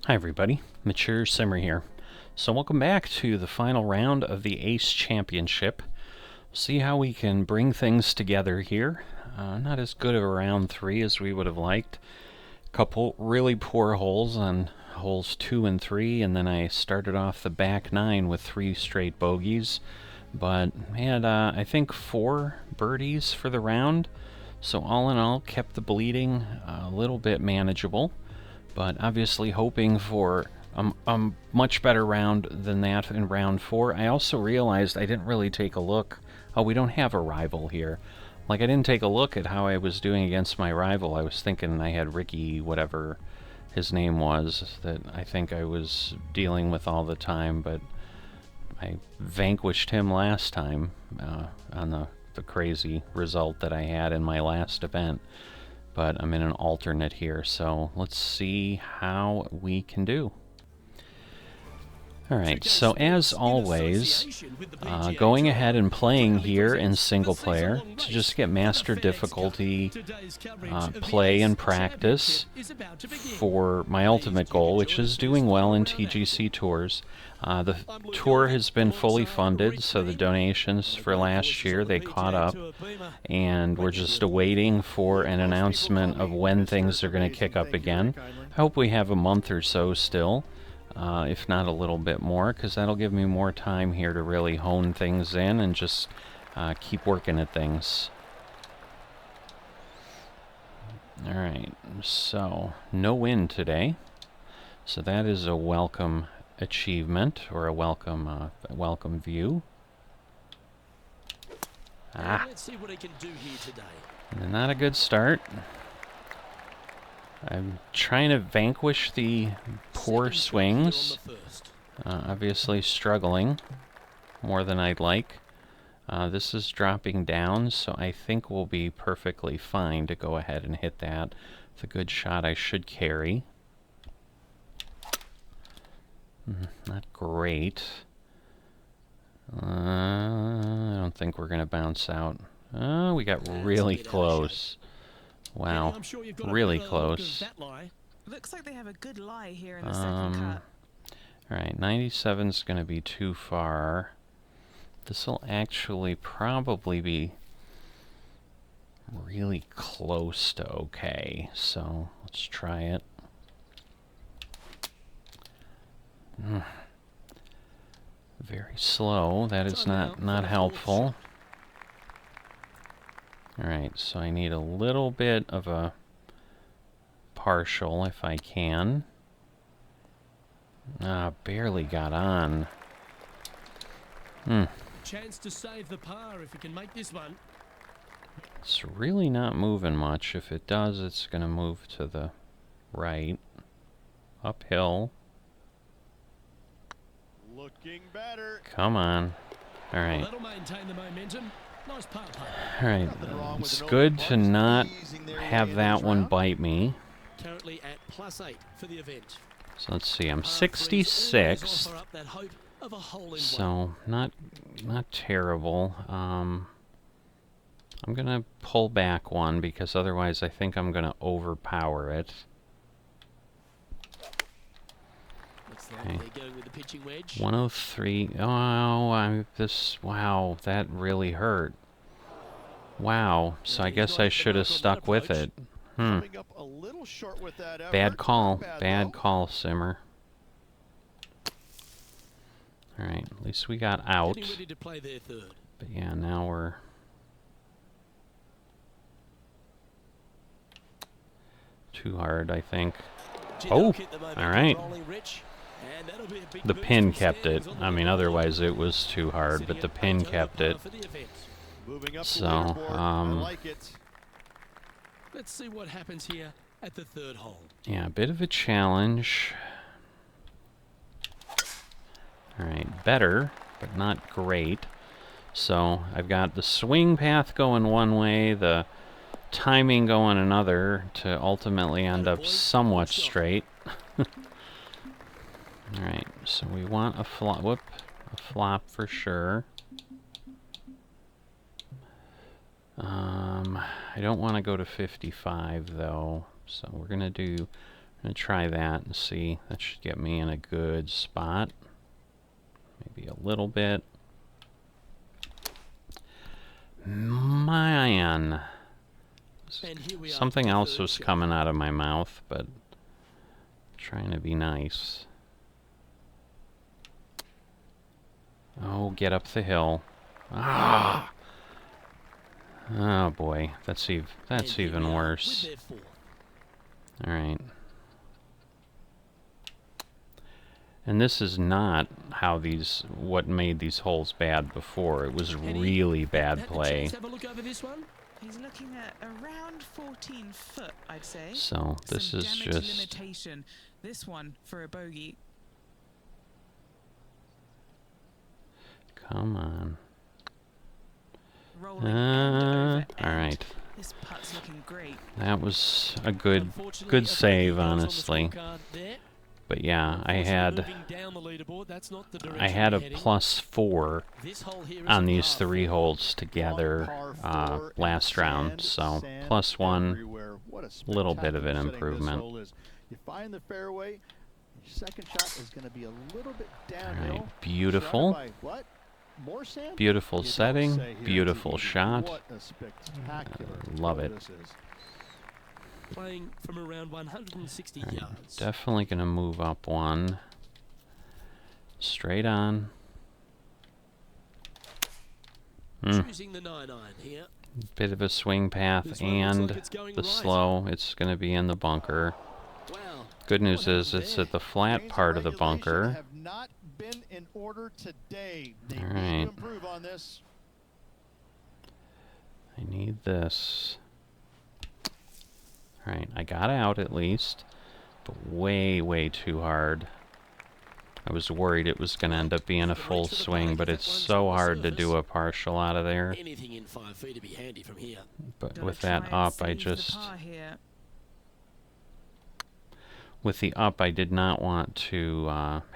Hi everybody, Mature Simmer here. So welcome back to the final round of the Ace Championship. See how we can bring things together here. Not as good of a round 3 as we would have liked. Couple really poor holes on holes 2 and 3, and then I started off the back 9 with 3 straight bogeys. But had, I think, 4 birdies for the round. So all in all, kept the bleeding a little bit manageable. But obviously hoping for a much better round than that in round 4. I also realized I didn't really take a look. Oh, we don't have a rival here. Like, I didn't take a look at how I was doing against my rival. I was thinking I had Ricky, whatever his name was, that I think I was dealing with all the time, but I vanquished him last time on the crazy result that I had in my last event. But I'm in an alternate here, so let's see how we can do. Alright, so as always, going ahead and playing here in single player to just get master difficulty play and practice for my ultimate goal, which is doing well in TGC tours. The tour has been fully funded, so the donations for last year, they caught up, and we're just awaiting for an announcement of when things are going to kick up again. I hope we have a month or so still. If not a little bit more, because that'll give me more time here to really hone things in and just keep working at things. Alright, so no win today. So that is a welcome achievement, or a welcome view. Let's see what he can do here today. Not a good start. I'm trying to vanquish the poor swings. Obviously struggling more than I'd like. This is dropping down, so I think we'll be perfectly fine to go ahead and hit that. It's a good shot I should carry. Not great. I don't think we're going to bounce out. Oh, we got really close. Wow, really close. Looks like they have a good lie here in the second cut. Alright, 97's going to be too far. This will actually probably be really close to okay, so let's try it. Very slow. That is not helpful. Alright, so I need a little bit of a partial if I can. Barely got on. Chance to save the par if you can make this one. It's really not moving much. If it does, it's going to move to the right. Uphill. Looking better. Come on. Alright. That'll maintain the momentum. Nice par. Alright, it's good to not have that one bite me. Currently at +8 for the event. So let's see, I'm 66, so not terrible. I'm gonna pull back one because otherwise I think I'm gonna overpower it. Okay. 103. Oh, wow, that really hurt. Wow, so I guess I should have stuck with it. Bad call, Simmer. Alright, at least we got out. But yeah, now we're too hard, I think. Oh, alright. The pin kept it. I mean, otherwise it was too hard, but the pin kept it. So, let's see what happens here at the third hole. Yeah, a bit of a challenge. Alright, better, but not great. So, I've got the swing path going one way, the timing going another, to ultimately end up somewhat straight. Alright, so we want a flop for sure. I don't want to go to 55 though, so we're gonna gonna try that and see. That should get me in a good spot. Maybe a little bit. Man. And here we are, Something the else third was shot. coming out of my mouth, but trying to be nice. Oh, get up the hill. Ah! Oh boy, that's And here even we are worse. with their fourth. All right. And this is not how what made these holes bad before. It was Henny, really bad had the play. chance to have a look over this one? He's looking at around 14 foot, I'd say. So this Some is damage just limitation. This one for a bogey. come on. Rolling end over end. All right. This putt's looking great. That was a good Unfortunately, a bogey save, goes on the honestly. scorecard there. But yeah, I Unfortunately, had moving down the leaderboard, that's not the a direction we're heading. +4 This hole here is on a these par 3 4. holes together last round, so +1, little bit of an improvement. You find the fairway, your second shot is going to be a little bit All downhill. right, beautiful, Surrounded by what? More sand? beautiful You don't setting, say here. beautiful It's easy. shot. What a spectacular Love throw it. this is. Playing from around 160 All right, yards. definitely gonna move up one, straight on. Choosing the 9-iron here. Bit of a swing path This one looks and like it's going the right. slow. It's gonna be in the bunker. Wow. Good news What is happened it's there? at the flat Greens part of and the regulation bunker. have not been in order today. They All need right. to improve on this. I need this. Alright, I got out at least, but way, way too hard. I was worried it was going to end up being a full swing, but it's so hard to do a partial out of there. Anything in 5 feet to be handy from here. But Gotta with try that and up, I save the just... par here. With the up, I did not want to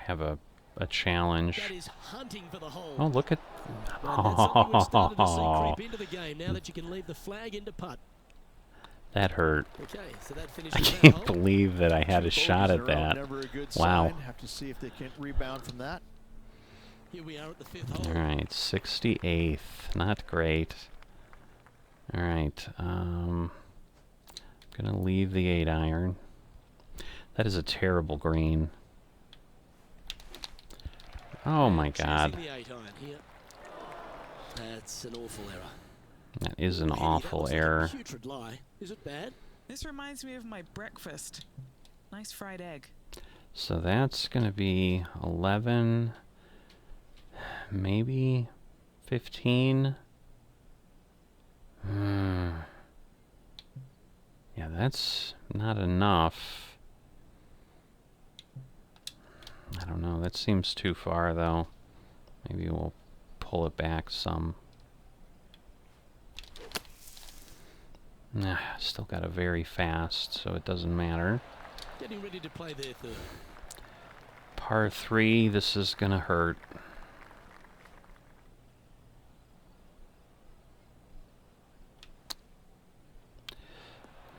have a challenge. That is hunting for the hole. Oh, look at... And that's something we've started to see creep into the game now that you can leave the flag into putt. That hurt. Okay, so that I finishes that can't hole. believe that I had a Two shot bogeys at in a row, that. never a good Wow. sign. Have to see if they can rebound from that. Here we are at the 5th hole. Alright, 68th. Not great. Alright, gonna leave the 8-iron. That is a terrible green. Oh my god. Choosing the 8-iron here. That's an awful error. That is an Henny, that awful looks like a error. putrid lie. Is it bad? This reminds me of my breakfast. Nice fried egg. So that's gonna be 11, maybe 15. Yeah, that's not enough. I don't know, that seems too far though. Maybe we'll pull it back some. Nah, still got a very fast, so it doesn't matter. Getting ready to play their third. Par 3, this is gonna hurt.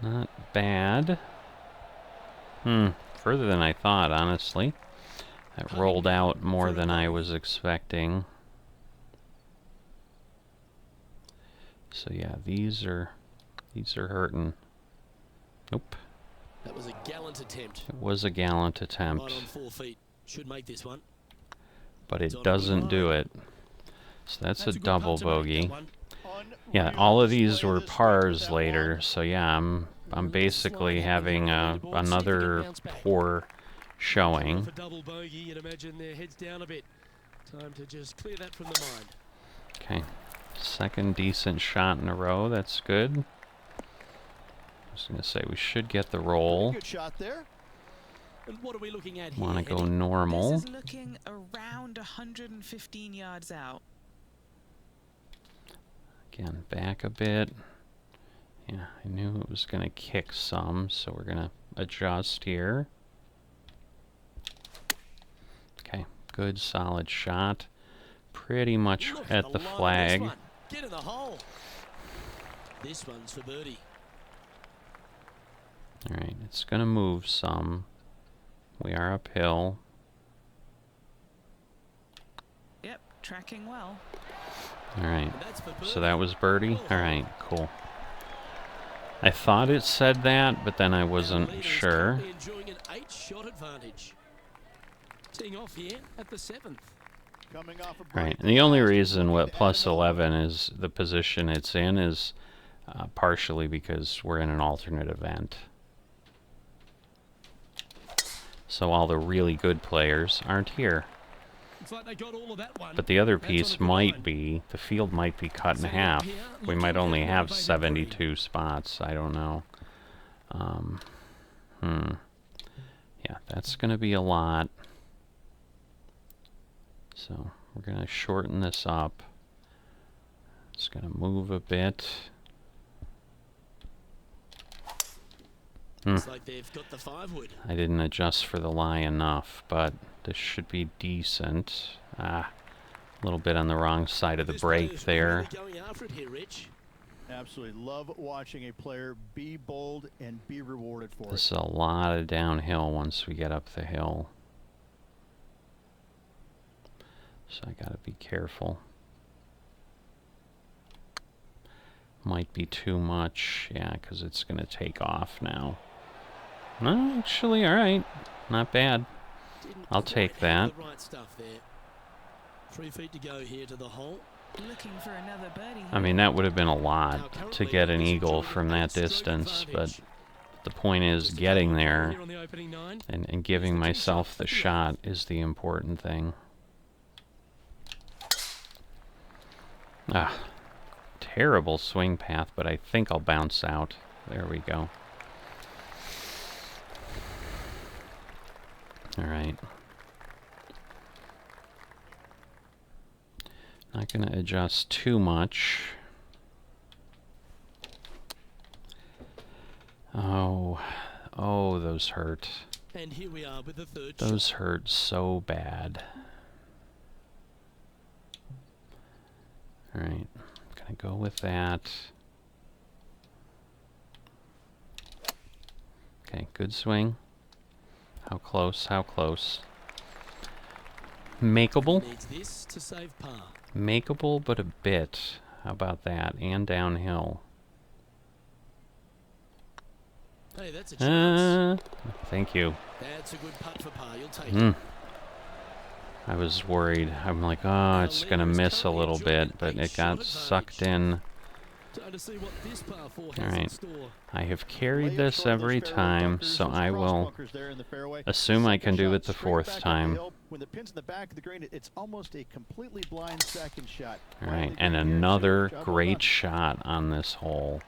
Not bad. Further than I thought, honestly. That rolled out more than I was expecting. So yeah, these are hurting. Nope. That was a gallant attempt. It was a gallant Right attempt, on 4 feet. Should make this one. but It's it on doesn't the do line. it. So that's a good putt double to make, that bogey. one. Yeah, Unreal all of these display were of this pars with that later, one. so yeah, I'm basically Slide having happening on the leaderboard, see if they can another bounce back. poor Coming showing. off a double bogey, you'd imagine their heads down a bit. Time to just clear that from the mind. Okay, second decent shot in a row, that's good. I was gonna say we should get the roll. Good shot there. And what are we looking at here? Want to go Henny? normal. This is looking around 115 yards out. Again, back a bit. Yeah, I knew it was gonna kick some, so we're gonna adjust here. Okay, good solid shot. Pretty much Look at the line on this flag. one. Get in the hole. This one's for birdie. Alright, it's gonna move some. We are uphill. Yep, tracking well. Alright, so that was birdie? Alright, cool. I thought it said that, but then I wasn't sure. Enjoying an 8-shot advantage. Teeing off here at the 7th. Coming off a Right, break, and the only reason what plus 11 is the position it's in is partially because we're in an alternate event. So all the really good players aren't here. Looks like they got all of that one. But the other That's on piece a good line. might be, the field might be cut in Setting half. up here, We looking might only at have motivated 72 spots, I don't know. Yeah, that's going to be a lot. So we're going to shorten this up. It's going to move a bit. Looks like they've got the 5-wood. I didn't adjust for the lie enough, but this should be decent. A little bit on the wrong side of the This break player's there. really going after it here, Rich. Absolutely love watching a player be bold and be rewarded for This is it. a lot of downhill once we get up the hill. So I gotta be careful. Might be too much, yeah, because it's gonna take off now. No, actually, alright. Not bad. Didn't I'll quite take have that. the right stuff there. 3 feet to go here to the hole. Looking for another birdie. I mean, that would have been a lot Now to currently get an he's eagle enjoying from an that 8-stroke distance, but advantage. the point is Just a getting couple there here on the opening 9. and giving Here's the tee myself shot the for the shot is the important thing. Ah, terrible swing path, but I think I'll bounce out. There we go. Alright. Not going to adjust too much. Oh, those hurt. And here we are with the 3rd Those shot. hurt so bad. Alright, gonna go with that. Okay, good swing. How close, how close. Makeable. Needs this to save par. Makeable, but a bit. How about that? And downhill. Hey, that's a chance. Thank you. That's a good putt for par. You'll take Mm. it. I was worried. I'm like, oh, it's gonna miss a little bit, but it got sucked in. Time to see what this par 4 has All in right. store. I have carried Lay this ashore those every fairway time, bunkers, so those I cross will bunkers there in the fairway. assume I can Second do shot it the straight 4th back up the time. hill. When the pin's in the back of the green, it's almost a completely blind second shot. All Finally right, and being here, another job well great done. shot on this hole.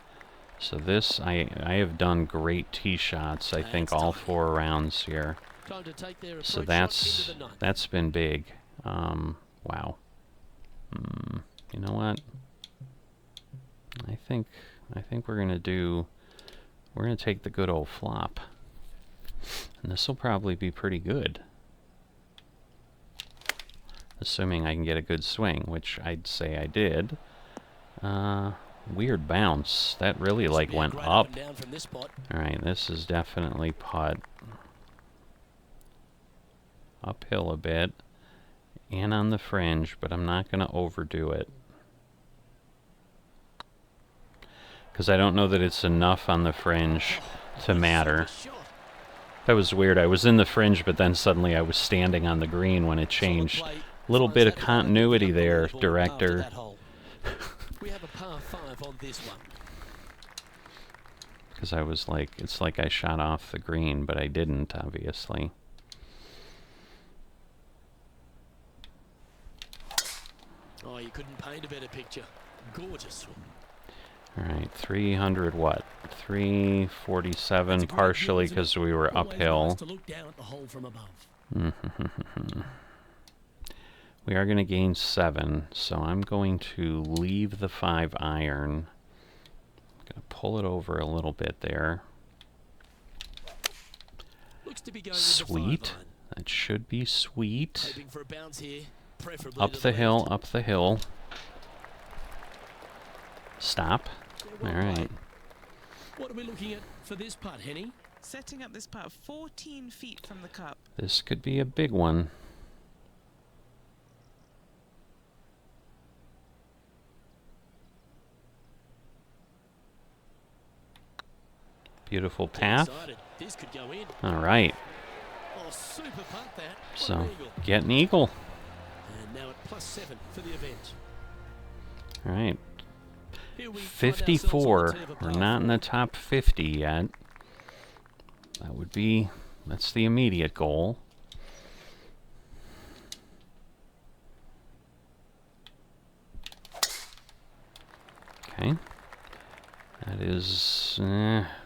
So this, I have done great tee shots, I think, all 4 rounds here. Time to take their So approach shot into the ninth. that's been big. Wow. You know what? I think we're gonna take the good old flop. And this will probably be pretty good. Assuming I can get a good swing, which I'd say I did. Weird bounce. That really This like will be a went great up. and down from this spot. Alright, this is definitely putt. Uphill a bit. And on the fringe, but I'm not gonna overdo it. Because I don't know that it's enough on the fringe to matter. Shot. That was weird. I was in the fringe, but then suddenly I was standing on the green when it changed. Solid play Little finds bit of that line continuity looking there, unbelievable after director. that hole. We have a par 5 on this one. Because I was like, it's like I shot off the green, but I didn't, obviously. Oh, you couldn't paint a better picture. Gorgeous. Alright, 300 what? 347, That's a great partially view, isn't it? because we were Always uphill. nice to look down at the hole from above. We are going to gain 7, so I'm going to leave the 5 iron. I'm going to pull it over a little bit there. Looks to be going with the 5 Sweet. iron. That should be sweet. Hoping for a bounce here, preferably Up to the hill, left. up the hill. Stop. Yeah, well Alright. played. What are we looking at for this putt, Henny? Setting up this putt 14 feet from the cup. This could be a big one. Beautiful path. This could go in. All right. Oh, super putt that. What So, an eagle. get an eagle. And now at +7 for the event. All right. Here we find 54. ourselves on the tee of a We're par not in the 4. top 50 yet. That would be, that's the immediate goal. Okay. That is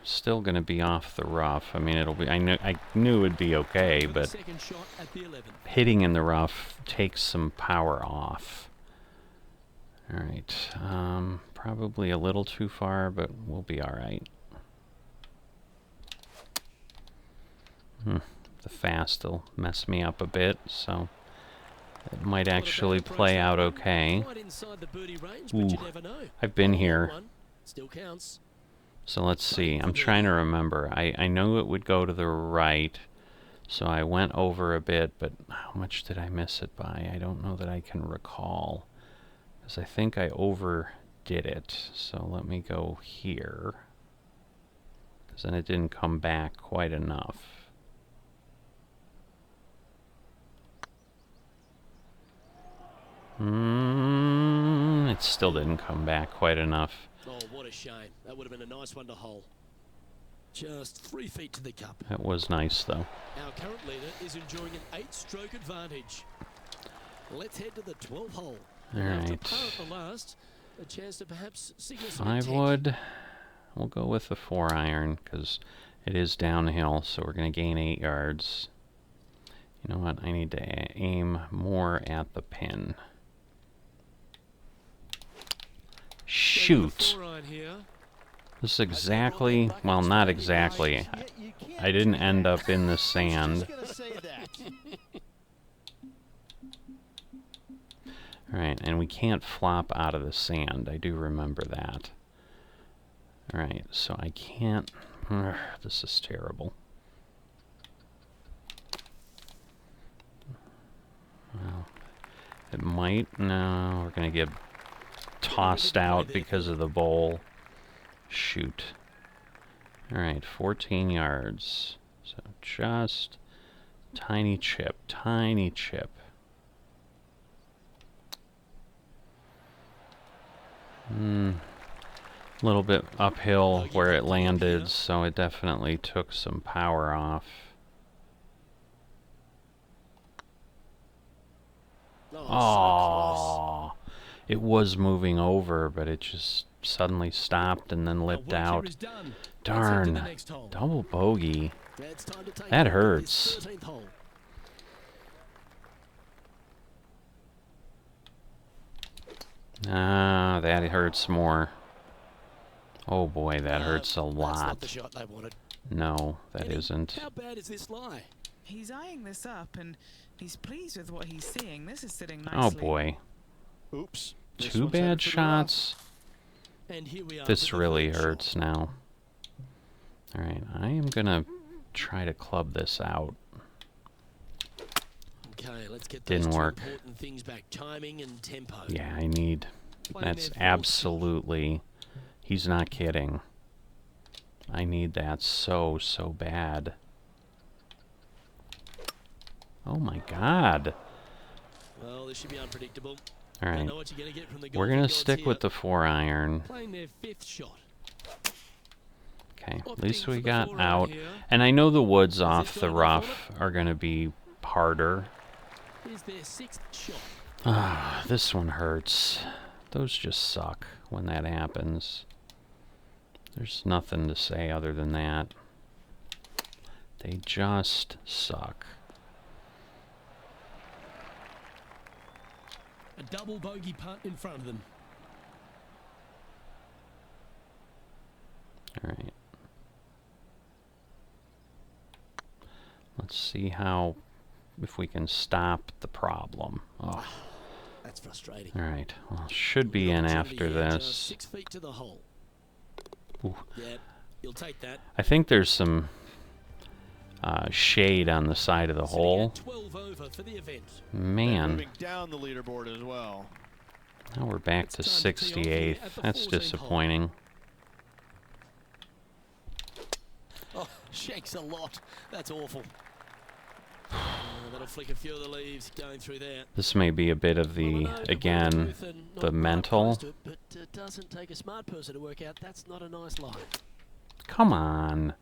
still going to be off the rough. I mean, it'll be. I knew it'd be okay, For the but second shot at the 11th. hitting in the rough takes some power off. All right. Probably a little too far, but we'll be all right. The fast will mess me up a bit, so it might actually play out okay. Right inside the birdie range, but you Ooh, never know. I've been Oh, here. one. Still counts. So let's see. I'm trying to remember. I know it would go to the right, so I went over a bit, but how much did I miss it by? I don't know that I can recall, because I think I overdid it. So let me go here, because then it didn't come back quite enough. It still didn't come back quite enough. Oh, what a shame. That would have been a nice one to hole. Just 3 feet to the cup. That was nice, though. Our current leader is enjoying an 8-stroke advantage. Let's head to the 12th hole. All After right. par at the last, a chance to perhaps signal some 5 intent. wood. We'll go with the 4-iron, because it is downhill, so we're going to gain 8 yards. You know what? I need to aim more at the pin. Shoot! 4-iron here. This is exactly, well, not exactly. I didn't end up in the sand. Alright, and we can't flop out of the sand. I do remember that. Alright, so I can't... this is terrible. Well, it might... No, we're going to get tossed out because of the bowl. Shoot. Alright, 14 yards. So just tiny chip, tiny chip. A little bit uphill where it landed, so it definitely took some power off. Oh, Oh, it was moving over, but it just suddenly stopped and then lipped out. Darn, double bogey. That hurts. Ah, that hurts more. Oh boy, that hurts a That's not lot. the shot they wanted. No, that isn't. How bad is this lie? He's eyeing this up and he's pleased with what he's seeing. This is sitting nicely. Oh boy. Oops. Two bad shots. And here we are. This really hurts now. Alright, I am gonna try to club this out. Okay, let's get Didn't those two work. important things back: timing and tempo. Yeah, I need... Playing That's their full absolutely... He's not kidding. I need that so bad. Oh my god. Well, this should be unpredictable. Alright, Know what you're gonna get from the we're golfing gonna gods stick here. with the 4-iron. Playing their 5th shot. Okay, at Opting least for we the got 4-iron out. here. And I know the woods Has it off got the enough rough on are gonna be harder. Here's their 6th shot. Ah, this one hurts. Those just suck when that happens. There's nothing to say other than that. They just suck. A double bogey putt in front of them. Alright. Let's see how... if we can stop the problem. Oh. That's frustrating. Alright, well, should be in after Just this. 6 feet to the hole. Ooh. Yeah, you'll take that. I think there's some shade on the side of the hole. 12 over for the event. Man, Moving down the leaderboard as well. now we're back to It's time to tee off here 68th. at the That's 14th hole. disappointing. Oh, shakes a lot. That's awful. That'll flick a few of the leaves going through there. This may be a bit of Well, I the, know that we're again, truth and not the right mental. close to it, but it doesn't take a smart person to work out that's not a nice line. Come on.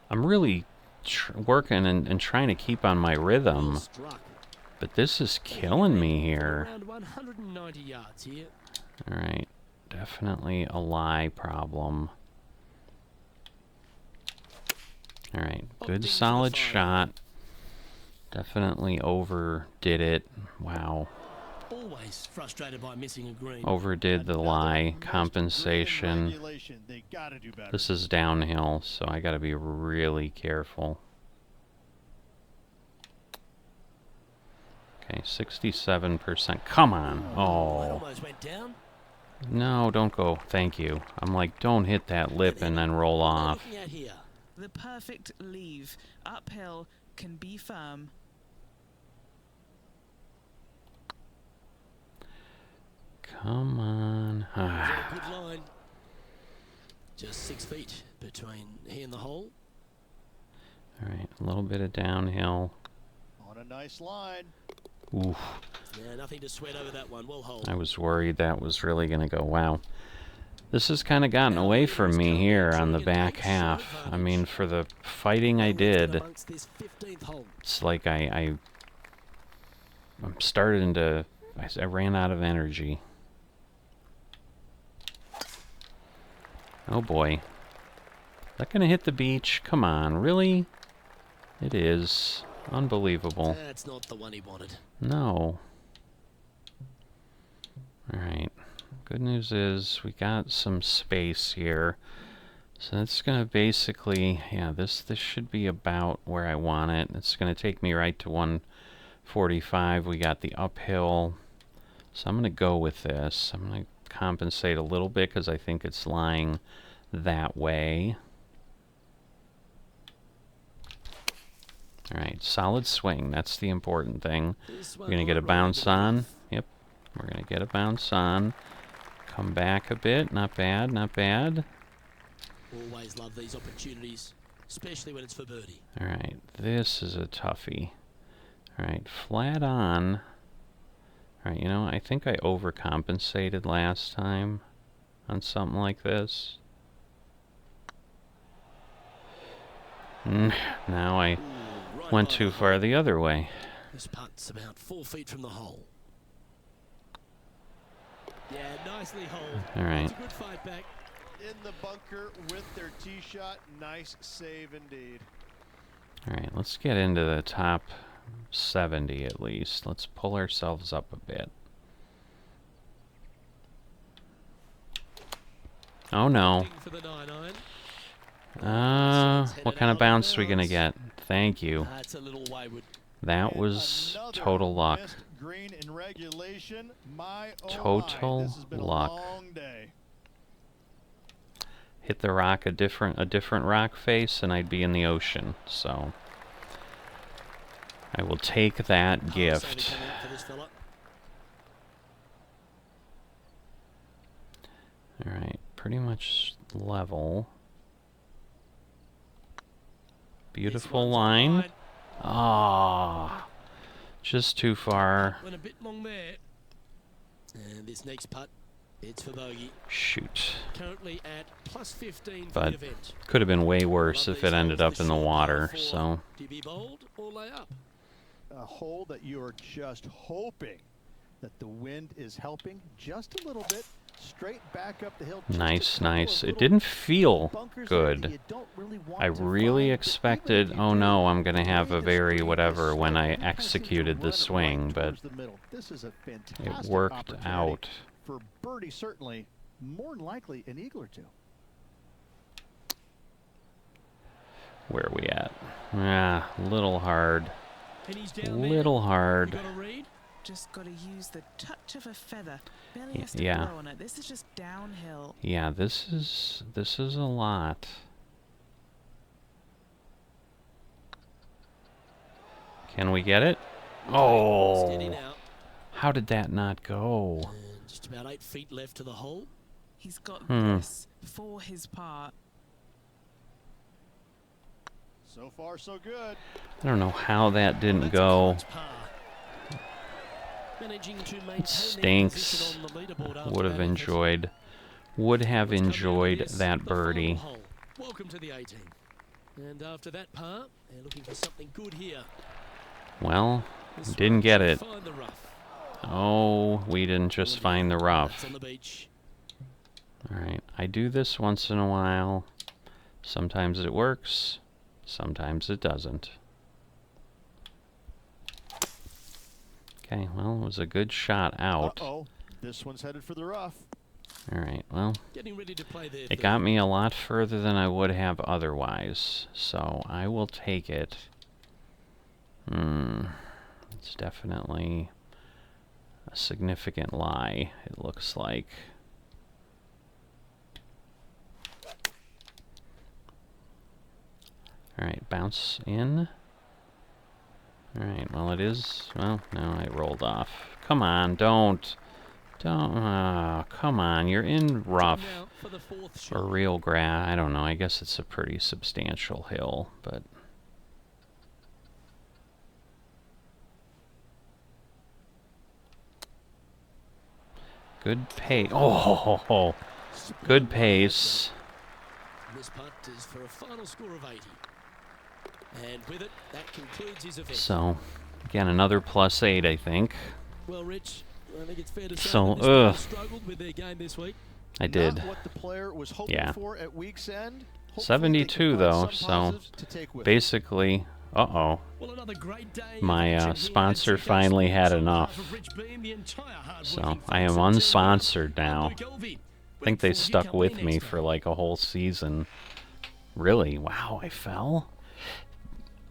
I'm really working and trying to keep on my rhythm, Well struck. but this is killing me here. Around 190 yards here. Alright, definitely a lie problem. Alright, good solid shot. Definitely overdid it. Wow. Always frustrated by missing a green. Overdid the lie Another compensation. missed green regulation. They gotta do better. This is downhill, so I gotta be really careful. Okay, 67%. Come on. That Oh. almost went down. No, don't go. Thank you. I'm like, don't hit that lip and then roll What are we off. looking at here? The perfect leave. Uphill can be firm. Come on. Is that a good line? Just 6 feet between he and the hole. Alright, a little bit of downhill. On a nice line. Oof. Yeah, nothing to sweat over that one. Well hold. I was worried that was really going to go. Wow. This has kind of gotten away from me here on the back half. I mean, for the fighting I did, Amongst this 15th hole. it's like I'm starting to... I ran out of energy. Oh boy. Is that going to hit the beach? Come on, really? It is. Unbelievable. That's not the one he wanted. No. Alright. Good news is we got some space here. So it's going to basically... Yeah, this should be about where I want it. It's going to take me right to 145. We got the uphill. So I'm going to go with this. I'm going to compensate a little bit because I think it's lying that way. Alright, solid swing. That's the important thing. We're going to get a bounce on. Yep, we're going to get a bounce on. Come back a bit. Not bad, not bad. Always love these opportunities, especially when it's for birdie. Alright, this is a toughie. Alright, flat on. Alright, you know, I think I overcompensated last time on something like this. Now I Right went by too the far hole. the other way. This putt's about 4 feet from the hole. Yeah, nicely holed. Alright. It's a good fight back. In the bunker with their tee shot. Nice save indeed. Alright, let's get into the top 70 at least. Let's pull ourselves up a bit. Oh no. For the 9-iron. What kind of bounce are we gonna get? Thank you. That's a little wayward. That And was another total luck. missed green in regulation. My, oh Total my. This has been luck. a long day. Hit the rock a different rock face and I'd be in the ocean. So I will take that Pass gift. only come out for this fella. Alright, pretty much level. Beautiful This one's line. wide. Ah, just too far. Went a bit long there. And this next putt, it's for bogey. Shoot. Currently at plus 15 for But the event. could have been way worse Love if these it ended holes, up in the short par water, four. so... Do you be bold or lay up? A hole that you are just hoping that the wind is helping just a little bit. Straight back up the hill. just a Nice, couple of nice. It little didn't feel bunkers that good. you don't really want I to really find, but expected, even if you oh do, no, I'm gonna the have way a this very green is whatever when I sloped, you kinda seem to executed run the it swing, right but towards the middle. This is a it fantastic worked opportunity out. for birdie, certainly, more than likely an eagle or two. Where are we at? Ah, little hard. And he's down there. Little You hard. got a read? Just got to use the touch of a feather. Barely has to yeah. blow on it. This is just downhill. Yeah, this is a lot. Can we get it? Steady Oh, now. how did that not go? And just about 8 feet left to the hole. He's got this for his part. So far, so good. I don't know how that didn't That's a go. close par. Managing to maintain It their stinks. position on the leaderboard after Would have that effort. enjoyed What's coming enjoyed is that the birdie. final hole. Welcome to the 18. And after that par, they're looking for something good here. Well, This didn't one get should it. find the rough. Oh, we didn't just find the That's rough. on the beach. Alright, I do this once in a while. Sometimes it works, sometimes it doesn't. Okay, well, it was a good shot out. Uh-oh. This one's headed for the rough. Alright, well, Getting ready to play their it got me a lot further than I would have otherwise, so I will take it. It's definitely a significant lie, it looks like. Alright, bounce in. Alright, well it is... Well, no, I rolled off. Come on, don't. Come on, you're in rough. Now for the fourth Or shot. real grass. I don't know, I guess it's a pretty substantial hill, but... Good pace. Oh, good pace. This putt is for a final score of 80. And with it, that concludes his event. So, again, another +8, I think. Well, Rich, I think it's fair to say So, that this team struggled with their game this week. I did. Not what the player was hoping Yeah. for at week's end. Hopefully they 72 can find though, some so positives to take with it. basically, uh-oh. Well, another great day My, of action here sponsor at 2K finally had on behalf enough. of Rich Beam, the entire hard-working So, I am folks at Team unsponsored One, now. and Luke Elvey. I think they Wait for stuck Hiccup with Lee me next for time. like a whole season. Really? Wow, I fell?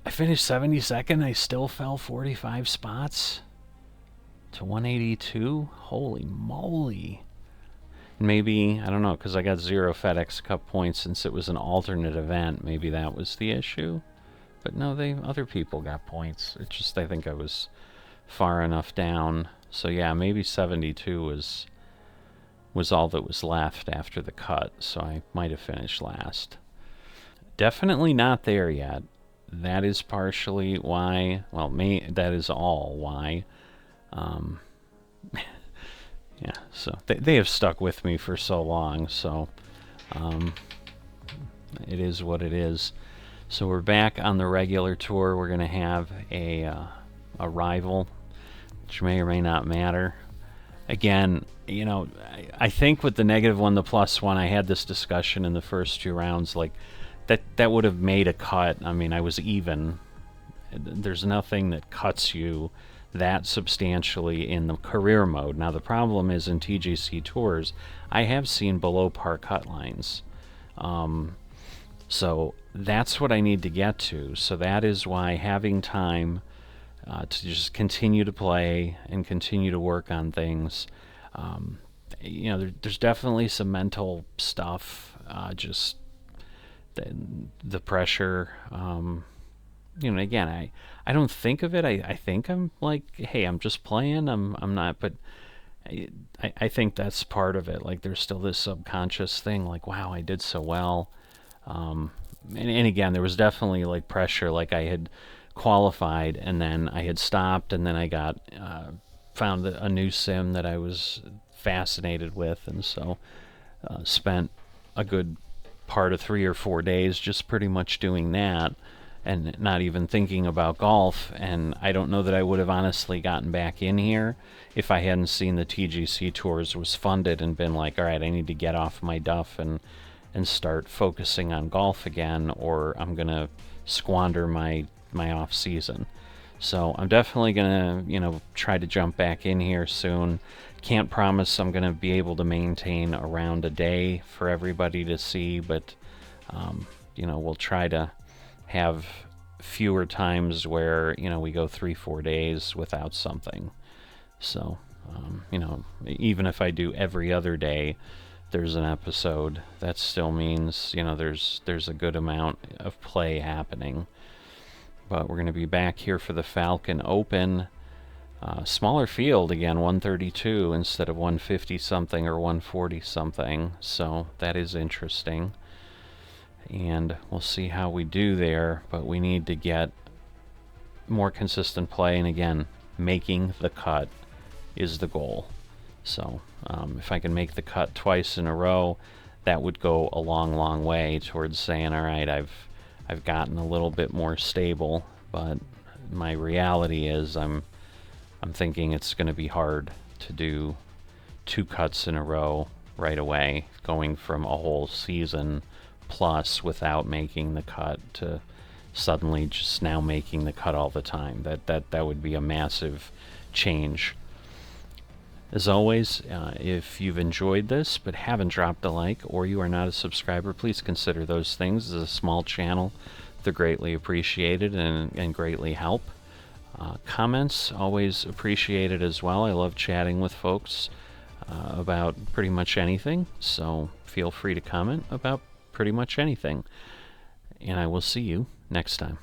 I finished 72nd, I still fell 45 spots? To 182? Holy moly. Maybe, I don't know, because I got 0 FedEx Cup points since it was an alternate event. Maybe that was the issue. But no, other people got points. It's just I think I was far enough down. So yeah, maybe 72 was all that was left after the cut, so I might have finished last. Definitely not there yet. That is partially why, well, that is all why. Yeah, so they have stuck with me for so long, so it is what it is. So we're back on the regular tour. We're going to have a rival, which may or may not matter. Again, you know, I think with the -1, the +1, I had this discussion in the first 2 rounds, like, that would have made a cut. I mean, I was even. There's nothing that cuts you that substantially in the career mode. Now, the problem is in TGC Tours, I have seen below par cut lines. So that's what I need to get to. So that is why having time to just continue to play and continue to work on things. You know, there's definitely some mental stuff, just the pressure. You know, again, I don't think of it. I think I'm like, hey, I'm just playing. I'm not, but I think that's part of it. Like, there's still this subconscious thing, like, wow, I did so well. And again, there was definitely like pressure, like I had qualified and then I had stopped and then I got found a new sim that I was fascinated with, and so spent a good part of 3 or 4 days just pretty much doing that and not even thinking about golf. And I don't know that I would have honestly gotten back in here if I hadn't seen the TGC Tours was funded and been like, all right, I need to get off my duff and start focusing on golf again, or I'm gonna squander my off season. So I'm definitely gonna, you know, try to jump back in here soon. Can't promise I'm gonna be able to maintain around a day for everybody to see, but you know, we'll try to have fewer times where, you know, we go 3-4 days without something. So you know, even if I do every other day there's an episode, that still means, you know, there's a good amount of play happening. But we're going to be back here for the Falcon Open. Smaller field again, 132 instead of 150 something or 140 something, so that is interesting. And we'll see how we do there, but we need to get more consistent play, and again, making the cut is the goal. So if I can make the cut twice in a row, that would go a long way towards saying, all right, I've gotten a little bit more stable. But my reality is I'm thinking it's going to be hard to do 2 cuts in a row right away, going from a whole season plus without making the cut to suddenly just now making the cut all the time. That would be a massive change. As always, if you've enjoyed this but haven't dropped a like, or you are not a subscriber, please consider those things. As a small channel, they're greatly appreciated and greatly help. Comments, always appreciated as well. I love chatting with folks about pretty much anything, so feel free to comment about pretty much anything. And I will see you next time.